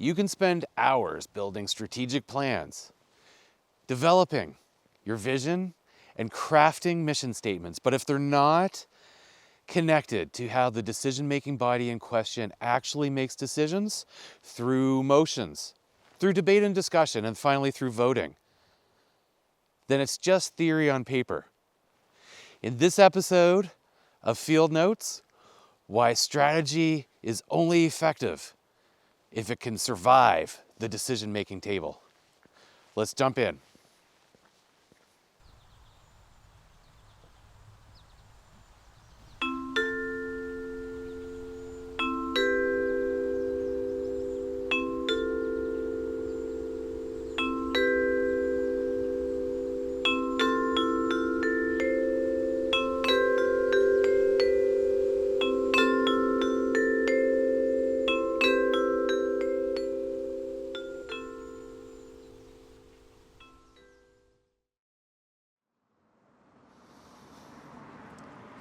You can spend hours building strategic plans, developing your vision, and crafting mission statements. But if they're not connected to how the decision-making body in question actually makes decisions through motions, through debate and discussion, and finally through voting, then it's just theory on paper. In this episode of Field Notes, why strategy is only effective if it can survive the decision-making table. Let's jump in.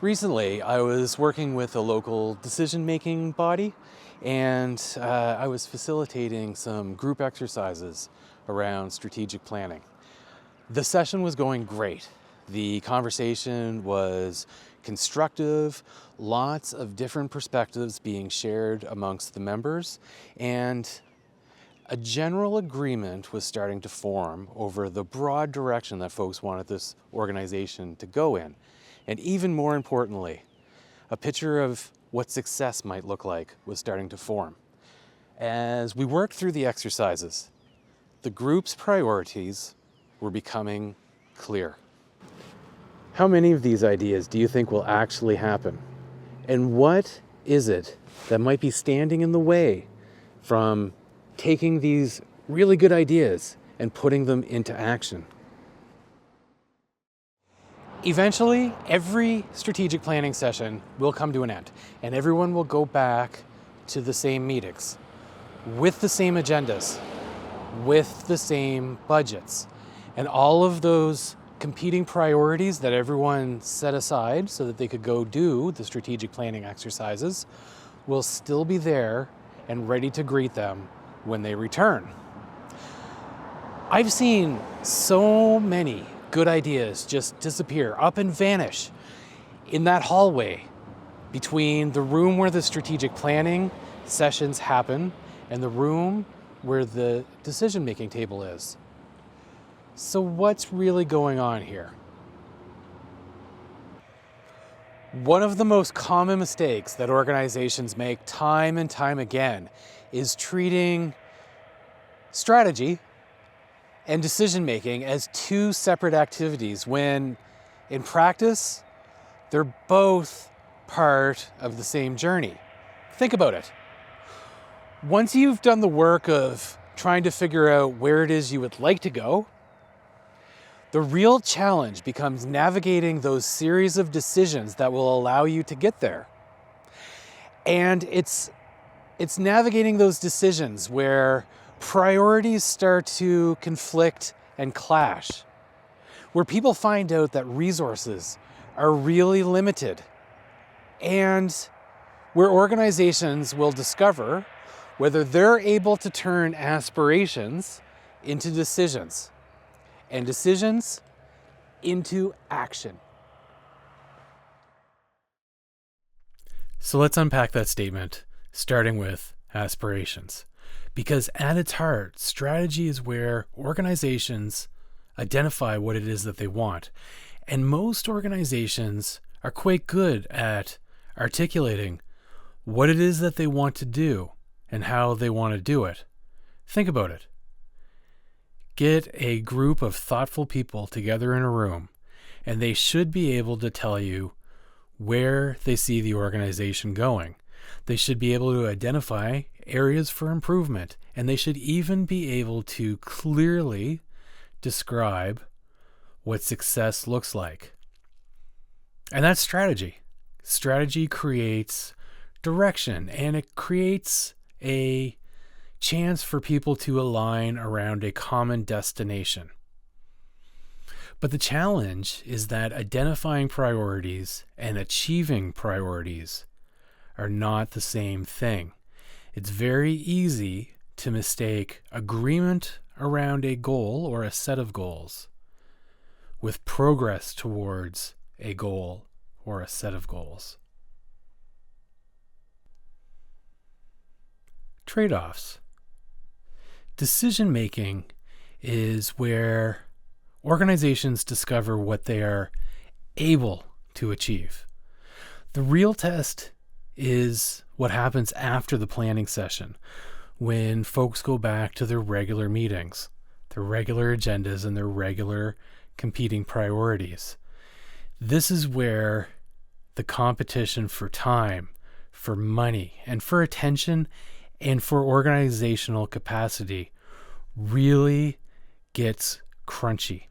Recently, I was working with a local decision-making body, and I was facilitating some group exercises around strategic planning. The session was going great. The conversation was constructive, lots of different perspectives being shared amongst the members, and a general agreement was starting to form over the broad direction that folks wanted this organization to go in. And even more importantly, a picture of what success might look like was starting to form. As we worked through the exercises, the group's priorities were becoming clear. How many of these ideas do you think will actually happen? And what is it that might be standing in the way from taking these really good ideas and putting them into action? Eventually, every strategic planning session will come to an end, and everyone will go back to the same meetings, with the same agendas, with the same budgets, and all of those competing priorities that everyone set aside so that they could go do the strategic planning exercises will still be there and ready to greet them when they return. I've seen so many good ideas just disappear, up and vanish in that hallway between the room where the strategic planning sessions happen and the room where the decision-making table is. So what's really going on here? One of the most common mistakes that organizations make time and time again is treating strategy and decision-making as two separate activities when, in practice, they're both part of the same journey. Think about it. Once you've done the work of trying to figure out where it is you would like to go, the real challenge becomes navigating those series of decisions that will allow you to get there. And it's navigating those decisions where priorities start to conflict and clash, where people find out that resources are really limited, and where organizations will discover whether they're able to turn aspirations into decisions, and decisions into action. So let's unpack that statement, starting with aspirations. Because at its heart, strategy is where organizations identify what it is that they want. And most organizations are quite good at articulating what it is that they want to do and how they want to do it. Think about it. Get a group of thoughtful people together in a room, and they should be able to tell you where they see the organization going. They should be able to identify areas for improvement, and they should even be able to clearly describe what success looks like. And that's strategy. Strategy creates direction, and it creates a chance for people to align around a common destination. But the challenge is that identifying priorities and achieving priorities are not the same thing. It's very easy to mistake agreement around a goal or a set of goals with progress towards a goal or a set of goals. Trade-offs. Decision-making is where organizations discover what they are able to achieve. The real test is what happens after the planning session, when folks go back to their regular meetings, their regular agendas, and their regular competing priorities. This is where the competition for time, for money, and for attention, and for organizational capacity really gets crunchy.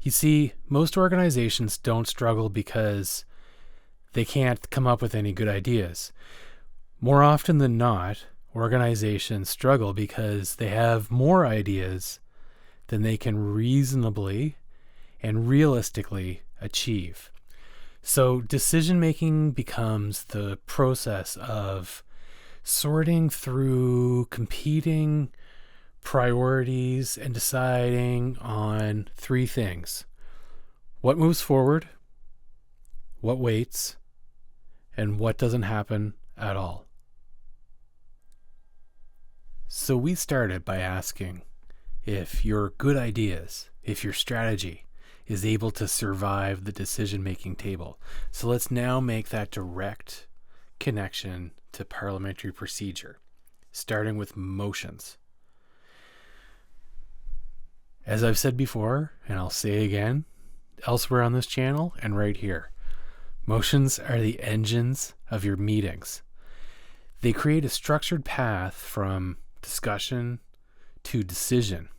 You see, most organizations don't struggle because they can't come up with any good ideas. More often than not, organizations struggle because they have more ideas than they can reasonably and realistically achieve. So decision-making becomes the process of sorting through competing priorities and deciding on three things: what moves forward, what waits, and what doesn't happen at all. So we started by asking if your good ideas, if your strategy is able to survive the decision-making table. So let's now make that direct connection to parliamentary procedure, starting with motions. As I've said before, and I'll say again, elsewhere on this channel and right here, motions are the engines of your meetings. They create a structured path from discussion to decision.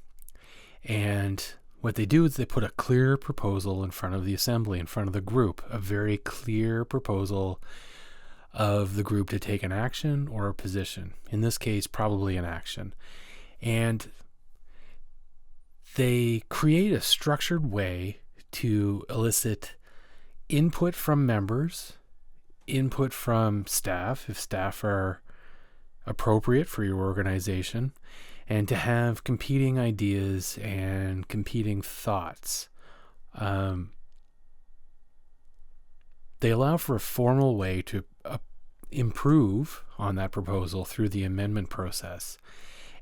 And what they do is they put a clear proposal in front of the assembly, in front of the group, a very clear proposal of the group to take an action or a position. In this case, probably an action. And they create a structured way to elicit input from members, input from staff, if staff are appropriate for your organization, and to have competing ideas and competing thoughts. They allow for a formal way to improve on that proposal through the amendment process.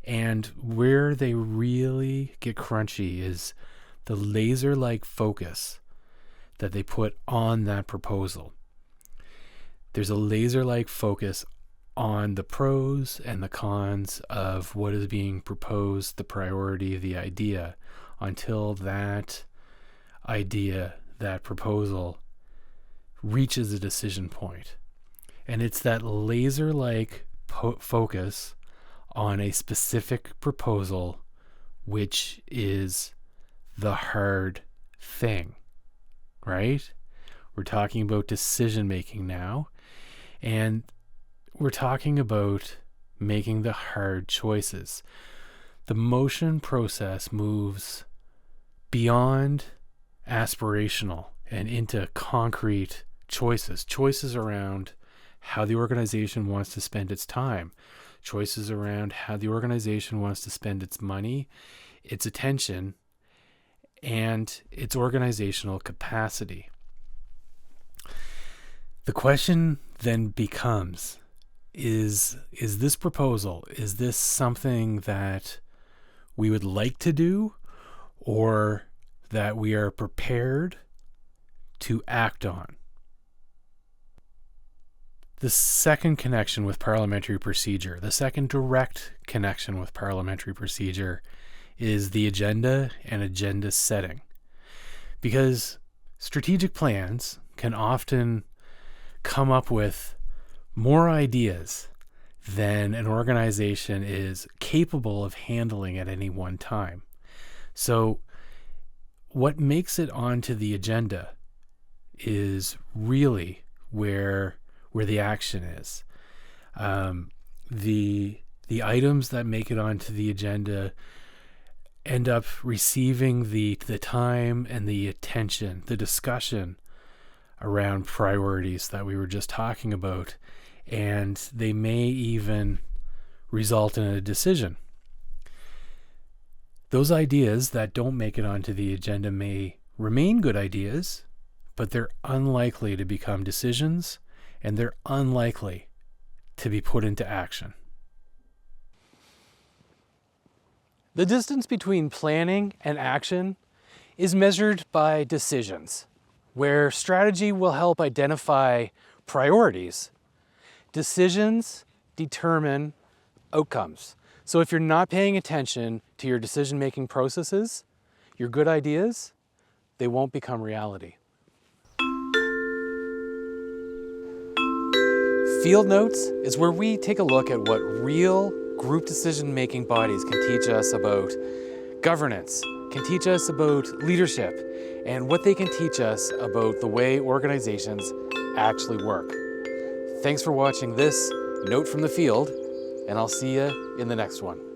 And where they really get crunchy is the laser-like focus that they put on that proposal. There's a laser-like focus on the pros and the cons of what is being proposed, the priority, the idea, until that idea, that proposal, reaches a decision point. And it's that laser-like focus on a specific proposal which is the hard thing, right? We're talking about decision-making now, and we're talking about making the hard choices. The motion process moves beyond aspirational and into concrete choices around how the organization wants to spend its time, choices around how the organization wants to spend its money, its attention, and its organizational capacity. The question then becomes, is this proposal, is this something that we would like to do, or that we are prepared to act on? The second connection with parliamentary procedure, the second direct connection with parliamentary procedure, is the agenda and agenda setting. Because strategic plans can often come up with more ideas than an organization is capable of handling at any one time. So what makes it onto the agenda is really where the action is. The items that make it onto the agenda end up receiving the time and the attention, the discussion around priorities that we were just talking about, and they may even result in a decision. Those ideas that don't make it onto the agenda may remain good ideas, but they're unlikely to become decisions, and they're unlikely to be put into action. The distance between planning and action is measured by decisions, where strategy will help identify priorities. Decisions determine outcomes. So if you're not paying attention to your decision-making processes, your good ideas, they won't become reality. Field Notes is where we take a look at what real group decision-making bodies can teach us about governance, can teach us about leadership, and what they can teach us about the way organizations actually work. Thanks for watching this Note from the Field, and I'll see you in the next one.